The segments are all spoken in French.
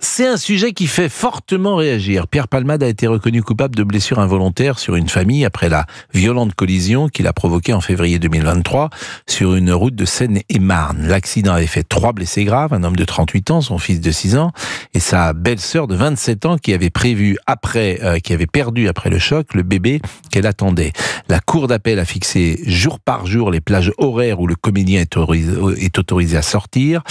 C'est un sujet qui fait fortement réagir. Pierre Palmade a été reconnu coupable de blessures involontaires sur une famille après la violente collision qu'il a provoquée en février 2023 sur une route de Seine-et-Marne. L'accident avait fait 3 blessés graves, un homme de 38 ans, son fils de 6 ans, et sa belle-sœur de 27 ans qui avait perdu après le choc le bébé qu'elle attendait. La cour d'appel a fixé jour par jour les plages horaires où le comédien est autorisé à sortir.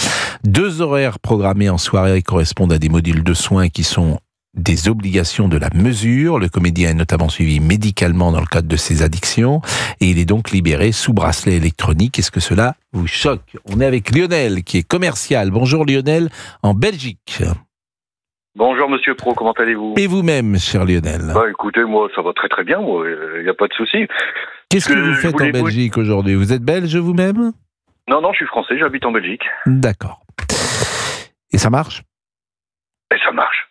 2 horaires programmés en soirée correspondent à des modules de soins qui sont des obligations de la mesure. Le comédien est notamment suivi médicalement dans le cadre de ses addictions et il est donc libéré sous bracelet électronique. Est-ce que cela vous choque? On est avec Lionel qui est commercial. Bonjour Lionel, en Belgique. Bonjour Monsieur Pro, comment allez-vous? Et vous-même, cher Lionel? Écoutez, moi ça va très très bien, moi, il n'y a pas de souci. Qu'est-ce que vous faites en Belgique aujourd'hui? Vous êtes belge vous-même? Non, je suis français, j'habite en Belgique. D'accord. Et ça marche? Et ça marche.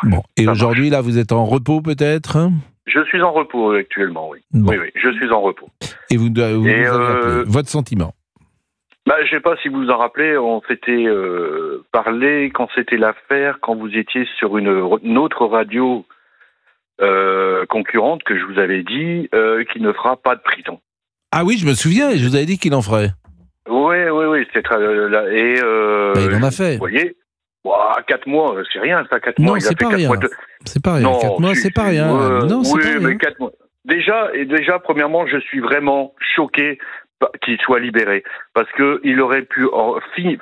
Bon. Et aujourd'hui, là, vous êtes en repos peut-être? Je suis en repos actuellement, oui. Bon. Oui, je suis en repos. Et vous avez appelé. Votre sentiment? Je ne sais pas si vous vous en rappelez, on s'était parlé quand c'était l'affaire, quand vous étiez sur une autre radio concurrente que je vous avais dit qu'il ne fera pas de prison. Ah oui, je me souviens, et je vous avais dit qu'il en ferait. Oui, c'était très... il en a fait. Vous voyez, 4 mois, c'est rien, ça, 4 mois. Non, c'est pas rien. C'est pas rien. 4 mois, c'est pas rien. Non, c'est pas rien. Mais 4 mois. Déjà, premièrement, je suis vraiment choqué qu'il soit libéré. Parce qu'il aurait pu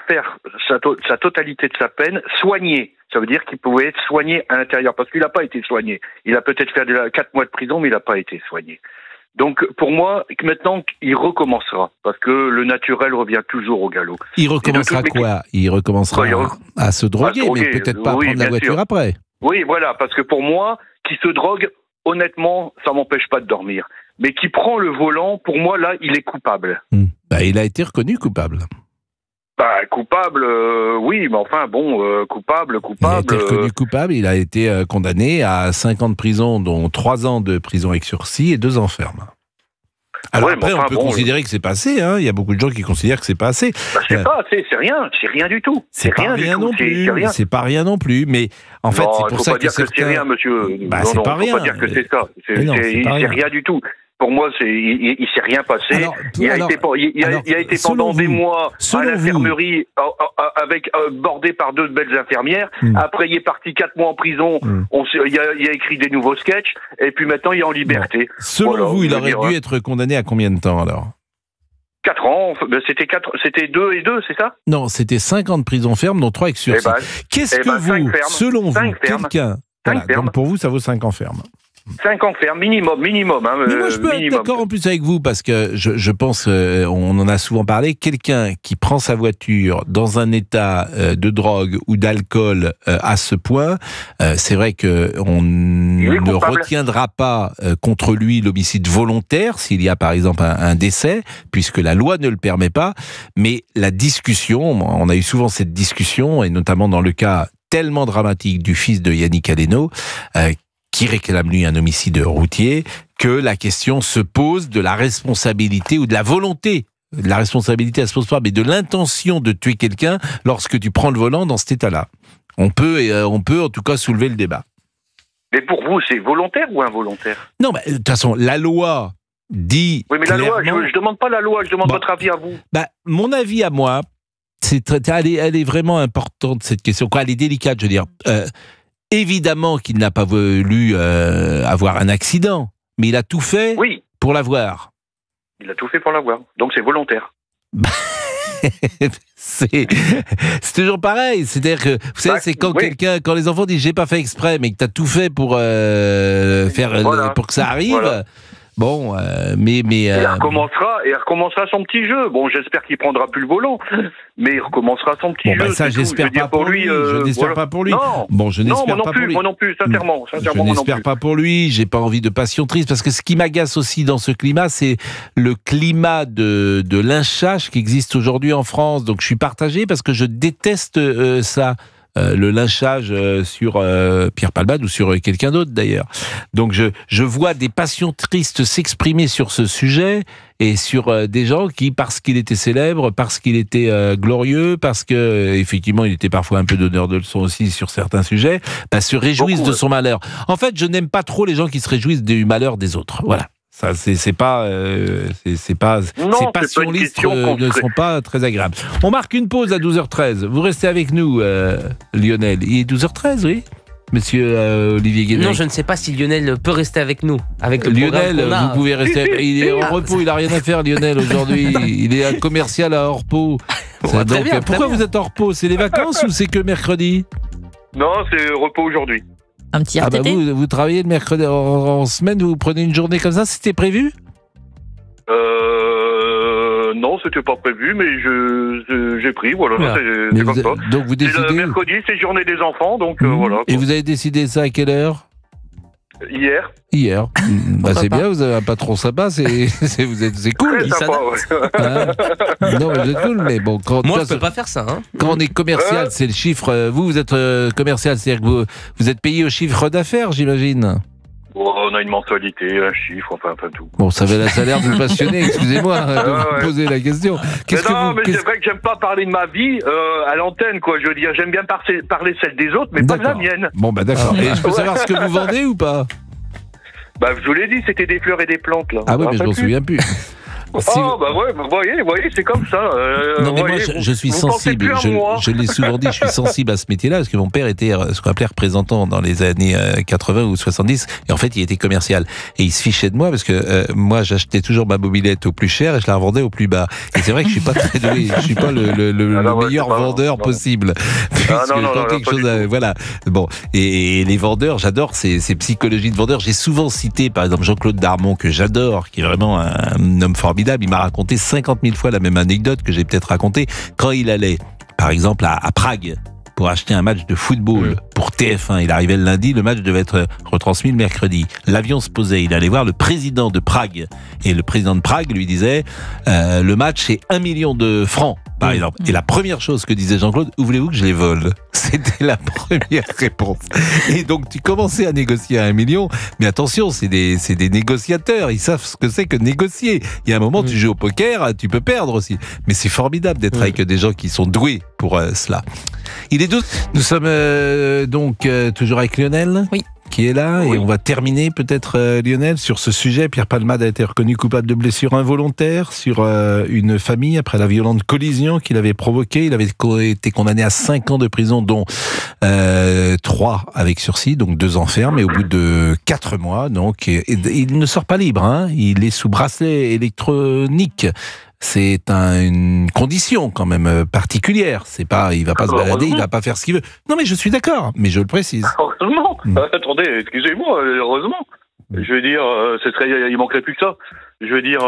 faire sa totalité de sa peine, soigner. Ça veut dire qu'il pouvait être soigné à l'intérieur. Parce qu'il n'a pas été soigné. Il a peut-être fait 4 mois de prison, mais il n'a pas été soigné. Donc, pour moi, maintenant, il recommencera. Parce que le naturel revient toujours au galop. Il recommencera quoi? Il recommencera à se droguer, mais peut-être pas à prendre la voiture après. Oui, voilà. Parce que pour moi, qui se drogue, honnêtement, ça m'empêche pas de dormir. Mais qui prend le volant, pour moi, là, il est coupable. Il a été reconnu coupable. Coupable, oui, mais enfin, coupable. Il a été reconnu coupable, il a été condamné à 5 ans de prison, dont 3 ans de prison avec sursis et 2 ans ferme. Alors après, on peut considérer que c'est pas assez, hein. Il y a beaucoup de gens qui considèrent que c'est pas assez. C'est pas assez, c'est rien du tout. C'est pas rien non plus, c'est pas rien non plus, mais en fait, c'est pour ça que certains... c'est rien, monsieur. C'est pas rien. Faut pas dire que c'est ça. C'est rien du tout. Pour moi, il s'est rien passé. Il a été pendant des mois à l'infirmerie bordé par 2 belles infirmières. Après, il est parti 4 mois en prison. Il a écrit des nouveaux sketchs. Et puis maintenant, il est en liberté. Bon. Selon vous, il aurait dû être condamné à combien de temps alors? 4 ans. C'était 2 et 2, c'est ça? Non, c'était 5 ans de prison ferme, dont 3 avec sursis. Qu'est-ce que vous, selon vous, quelqu'un... donc pour vous, ça vaut 5 ans ferme. 5 ans ferme, minimum. Mais moi, je peux être d'accord en plus avec vous, parce que je pense, on en a souvent parlé, quelqu'un qui prend sa voiture dans un état de drogue ou d'alcool à ce point, c'est vrai qu'on ne retiendra pas contre lui l'homicide volontaire, s'il y a par exemple un décès, puisque la loi ne le permet pas, mais la discussion, on a eu souvent cette discussion, et notamment dans le cas tellement dramatique du fils de Yannick Aleno, qui réclame lui un homicide routier, que la question se pose de la responsabilité ou de la volonté. La responsabilité, elle se pose pas, mais de l'intention de tuer quelqu'un lorsque tu prends le volant dans cet état-là. On peut en tout cas soulever le débat. Mais pour vous, c'est volontaire ou involontaire? Non, mais de toute façon, la loi dit... Oui, mais clairement... la loi, je demande pas la loi, je demande votre avis à vous. Mon avis à moi, elle est vraiment importante, cette question. Elle est délicate, je veux dire. Évidemment qu'il n'a pas voulu avoir un accident, mais il a tout fait pour l'avoir. Il a tout fait pour l'avoir, donc c'est volontaire. C'est toujours pareil, c'est-à-dire que, vous savez, c'est quand quand les enfants disent « j'ai pas fait exprès », mais que tu as tout fait pour pour que ça arrive... Voilà. Bon, mais il recommencera son petit jeu. Bon, j'espère qu'il prendra plus le volant, mais il recommencera son petit jeu. Ça, j'espère pas pour lui. Je n'espère pas pour lui. Non, je n'espère pas pour lui. Moi non plus, sincèrement. Je n'espère pas pour lui. J'ai pas envie de passion triste, parce que ce qui m'agace aussi dans ce climat, c'est le climat de lynchage qui existe aujourd'hui en France. Donc, je suis partagé parce que je déteste ça. le lynchage sur Pierre Palmade ou sur quelqu'un d'autre d'ailleurs. Donc je vois des passions tristes s'exprimer sur ce sujet et sur des gens qui, parce qu'il était célèbre, parce qu'il était glorieux, parce que effectivement il était parfois un peu donneur de leçons aussi sur certains sujets, se réjouissent de son malheur. En fait, je n'aime pas trop les gens qui se réjouissent du malheur des autres. Voilà. Ça, ces passions lisses ne sont pas très agréables. On marque une pause à 12h13. Vous restez avec nous, Lionel. Il est 12h13, oui, monsieur Olivier Guénec. Non, je ne sais pas si Lionel peut rester avec nous. Avec le Lionel, vous pouvez rester. Il est en repos, il n'a rien à faire, Lionel, aujourd'hui. Il est un commercial à hors-repos. Pourquoi vous êtes en repos? C'est les vacances ou c'est que mercredi? Non, c'est repos aujourd'hui. Un petit RTT. Vous travaillez le mercredi en semaine, vous prenez une journée comme ça, c'était prévu? Non, c'était pas prévu, mais j'ai pris, voilà. C'est comme ça. Donc vous décidez. Le mercredi, c'est journée des enfants, donc voilà. Et vous avez décidé ça à quelle heure? Hier. C'est bien, vous avez un patron sympa, c'est cool. Très sympa, ouais. Non, mais vous êtes cool, mais bon, moi, je peux pas faire ça. Hein. Quand on est commercial, c'est le chiffre. Vous êtes commercial, c'est-à-dire que vous êtes payé au chiffre d'affaires, j'imagine. Bon, on a une mensualité, un chiffre, enfin tout. Bon, ça a l'air de vous passionner, excusez-moi de vous poser la question. Mais c'est vrai que j'aime pas parler de ma vie à l'antenne, quoi. Je veux dire, j'aime bien parler celle des autres, mais pas de la mienne. Bon, d'accord. Et je peux savoir ce que vous vendez ou pas? Je vous l'ai dit, c'était des fleurs et des plantes, là. Ah oui, mais je m'en souviens plus. Vous voyez, c'est comme ça. Non, mais moi, je suis sensible. Je l'ai souvent dit, je suis sensible à ce métier-là, parce que mon père était ce qu'on appelait représentant dans les années 80 ou 70, et en fait, il était commercial. Et il se fichait de moi, parce que moi, j'achetais toujours ma mobilette au plus cher, et je la revendais au plus bas. Et c'est vrai que je suis pas très doué, je suis pas le meilleur vendeur possible. Voilà. Bon. Et les vendeurs, j'adore ces psychologies de vendeurs. J'ai souvent cité, par exemple, Jean-Claude Darmon, que j'adore, qui est vraiment un homme formidable. Il m'a raconté 50 000 fois la même anecdote que j'ai peut-être racontée quand il allait, par exemple, à Prague pour acheter un match de football pour TF1. Il arrivait le lundi, le match devait être retransmis le mercredi. L'avion se posait, il allait voir le président de Prague. Et le président de Prague lui disait le match c'est 1 million de francs, par exemple. Et la première chose que disait Jean-Claude, où voulez-vous que je les vole? C'était la première réponse. Et donc tu commençais à négocier à 1 million, mais attention, c'est des négociateurs, ils savent ce que c'est que négocier. Il y a un moment, tu joues au poker, tu peux perdre aussi. Mais c'est formidable d'être avec des gens qui sont doués pour cela. Il est 12. Nous sommes toujours avec Lionel. Oui. Qui est là, et on va terminer peut-être, Lionel, sur ce sujet. Pierre Palmade a été reconnu coupable de blessures involontaires sur une famille après la violente collision qu'il avait provoquée. Il avait été condamné à 5 ans de prison, dont 3 avec sursis, donc 2 ans ferme, et au bout de 4 mois, donc, il ne sort pas libre, hein, il est sous bracelet électronique. C'est une condition quand même particulière. C'est pas, il va pas se balader, il va pas faire ce qu'il veut. Non, mais je suis d'accord, mais je le précise. Heureusement. Attendez, excusez-moi, heureusement. Je veux dire, il manquerait plus que ça. Je veux dire,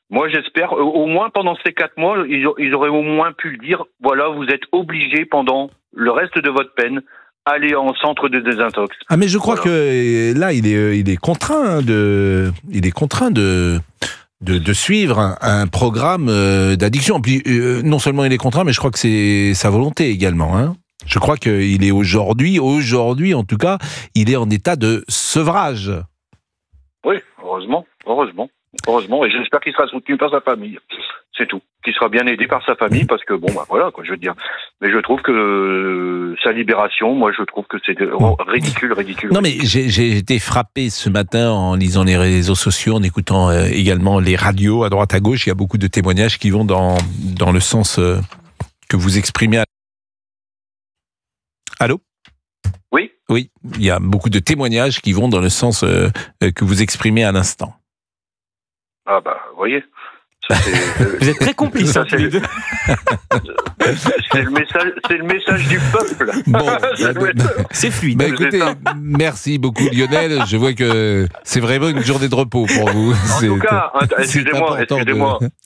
moi j'espère, au moins pendant ces 4 mois, ils auraient au moins pu le dire. Voilà, vous êtes obligés pendant le reste de votre peine aller en centre de désintox. Ah, mais je crois que là, il est contraint de suivre un programme d'addiction. Puis non seulement il est contraint, mais je crois que c'est sa volonté également. Hein. Je crois qu'il est aujourd'hui en tout cas, il est en état de sevrage. Oui, heureusement. Et j'espère qu'il sera soutenu par sa famille. C'est tout. Qu'il sera bien aidé par sa famille, parce que voilà, quoi, je veux dire. Mais je trouve que sa libération, moi, je trouve que c'est ridicule. Non, mais j'ai été frappé ce matin en lisant les réseaux sociaux, en écoutant également les radios à droite à gauche. Il y a beaucoup de témoignages qui vont dans le sens que vous exprimez. Allô ? Oui. Oui, il y a beaucoup de témoignages qui vont dans le sens que vous exprimez à l'instant. Ah vous voyez. Vous êtes très complices, tous les deux. C'est le message du peuple. Bon, c'est fluide. Écoutez, merci beaucoup Lionel. Je vois que c'est vraiment une journée de repos pour vous. En tout cas, excusez-moi.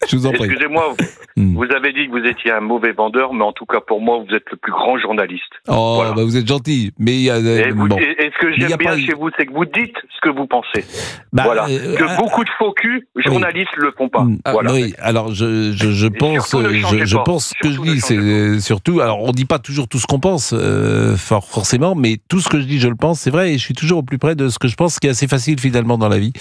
Je vous en prie. Excusez-moi, vous avez dit que vous étiez un mauvais vendeur, mais en tout cas pour moi, vous êtes le plus grand journaliste. Oh, voilà. Vous êtes gentil. Mais et ce que j'aime bien chez vous, c'est que vous dites ce que vous pensez. Voilà. Que beaucoup de faux culs journalistes le font pas. Voilà. Oui, alors je pense, je pense ce que je dis, c'est surtout, alors on dit pas toujours tout ce qu'on pense, forcément, mais tout ce que je dis, je le pense, c'est vrai, et je suis toujours au plus près de ce que je pense, ce qui est assez facile finalement dans la vie,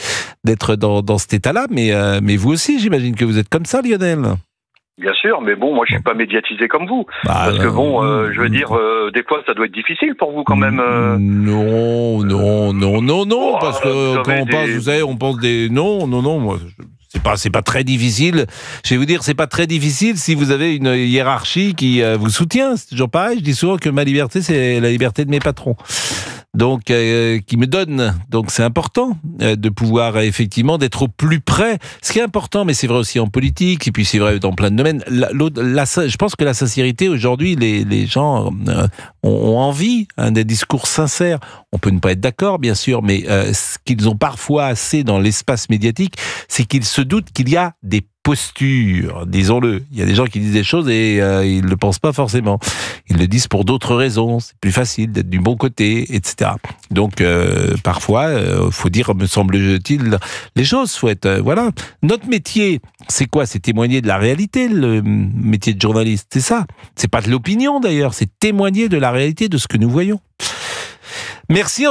d'être dans cet état-là, mais vous aussi, j'imagine que vous êtes comme ça, Lionel. Bien sûr, mais bon, moi je suis pas médiatisé comme vous. Parce que bon, je veux dire, des fois ça doit être difficile pour vous quand même. Non, parce que quand on pense, vous savez, on pense des... Non, moi... C'est pas très difficile. Je vais vous dire, c'est pas très difficile si vous avez une hiérarchie qui vous soutient. C'est toujours pareil. Je dis souvent que ma liberté, c'est la liberté de mes patrons. Donc, qui me donne. Donc, c'est important de pouvoir effectivement d'être au plus près. Ce qui est important, mais c'est vrai aussi en politique, et puis c'est vrai dans plein de domaines. Je pense que la sincérité aujourd'hui, les gens ont envie des discours sincères. On peut ne pas être d'accord, bien sûr, mais ce qu'ils ont parfois assez dans l'espace médiatique, c'est qu'ils se doutent qu'il y a des postures, disons-le. Il y a des gens qui disent des choses et ils ne le pensent pas forcément. Ils le disent pour d'autres raisons. C'est plus facile d'être du bon côté, etc. Donc, parfois, faut dire, me semble-t-il, les choses. Faut être, voilà. Notre métier, c'est quoi? C'est témoigner de la réalité, le métier de journaliste. C'est ça. C'est pas de l'opinion, d'ailleurs. C'est témoigner de la réalité de ce que nous voyons. Merci en tout cas.